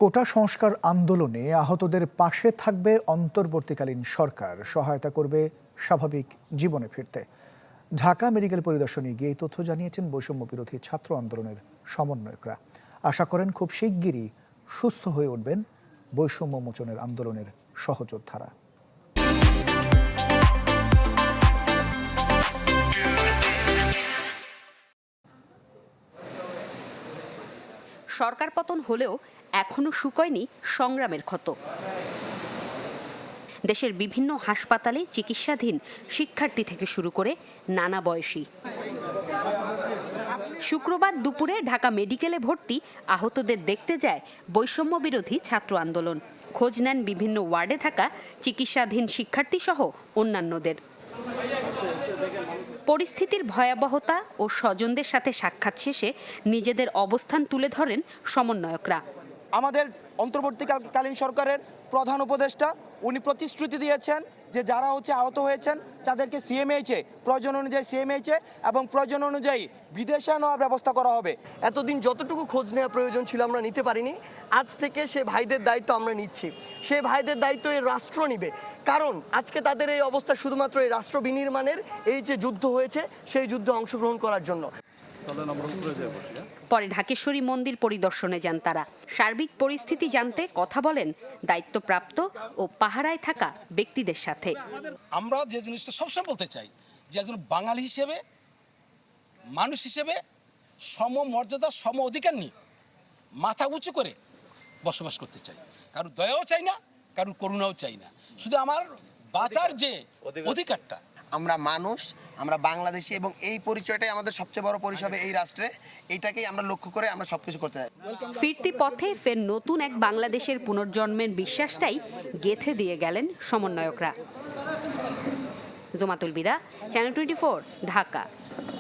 কোটা সংস্কার আন্দোলনে আহতদের পাশে থাকবে অন্তর্বর্তীকালীন সরকার, সহায়তা করবে স্বাভাবিক জীবনে ফিরতে। ঢাকা মেডিকেল পরিদর্শনে গিয়ে এই তথ্য জানিয়েছেন বৈষম্য বিরোধী ছাত্র আন্দোলনের সমন্বয়করা। আশা করেন খুব শিগগিরই সুস্থ হয়ে উঠবেন বৈষম্য মোচনের আন্দোলনের সহযোদ্ধারা। সরকার পতন হলেও এখনো শুকোয়নি সংগ্রামের ক্ষত। দেশের বিভিন্ন হাসপাতালে চিকিৎসাধীন শিক্ষার্থী থেকে শুরু করে নানা বয়সী। শুক্রবার দুপুরে ঢাকা মেডিকেলে ভর্তি আহতদের দেখতে যায় বৈষম্য বিরোধী ছাত্র আন্দোলন। খোঁজ নেন বিভিন্ন ওয়ার্ডে থাকা চিকিৎসাধীন শিক্ষার্থী সহ অন্যান্যদের। পরিস্থিতির ভয়াবহতা ও স্বজনদের সাথে সাক্ষাৎ শেষে নিজেদের অবস্থান তুলে ধরেন সমন্বয়করা। আমাদের অন্তর্বর্তীকালীন সরকারের প্রধান উপদেষ্টা উনি প্রতিশ্রুতি দিয়েছেন যে যারা আহত হয়েছেন তাদেরকে সিএমএইচে প্রয়োজন অনুযায়ী সিএমএইচে এবং প্রয়োজন অনুযায়ী বিদেশে নেওয়ার ব্যবস্থা করা হবে। এতদিন যতটুকু খোঁজ নেওয়া প্রয়োজন ছিল আমরা নিতে পারিনি, আজ থেকে সে ভাইদের দায়িত্ব আমরা নিচ্ছি। সে ভাইদের দায়িত্ব এই রাষ্ট্র নিবে, কারণ আজকে তাদের এই অবস্থা শুধুমাত্র এই রাষ্ট্র বিনির্মাণের এই যে যুদ্ধ হয়েছে সেই যুদ্ধে অংশগ্রহণ করার জন্য। পরে ঢাকেশ্বরী মন্দির পরিদর্শনে যান তারা। সার্বিক পরিস্থিতি জানতে কথা বলেন দায়িত্বপ্রাপ্ত ও পাহারায় থাকা ব্যক্তিদের সাথে। আমরা যে জিনিসটা সবসময় বলতে চাই যে একজন বাঙালি হিসেবে, মানুষ হিসেবে সম মর্যাদা, সম অধিকার নিয়ে মাথা উঁচু করে বসবাস করতে চাই। কারোর দয়াও চাই না, কারোর করুণাও চাই না, শুধু আমার বাঁচার যে অধিকারটা। আমরা মানুষ, আমরা বাংলাদেশি, এবং এই পরিচয়টাই আমাদের সবচেয়ে বড় পরিচয় এই রাষ্ট্রে। এইটাকেই আমরা লক্ষ্য করে আমরা সবকিছু করতে চাই। ফিরতি পথে ফের নতুন এক বাংলাদেশের পুনর্জন্মের বিশ্বাসটাই গেঁথে দিয়ে গেলেন সমন্বয়করা। জোমাতুল বিদা, চ্যানেল 24, ঢাকা।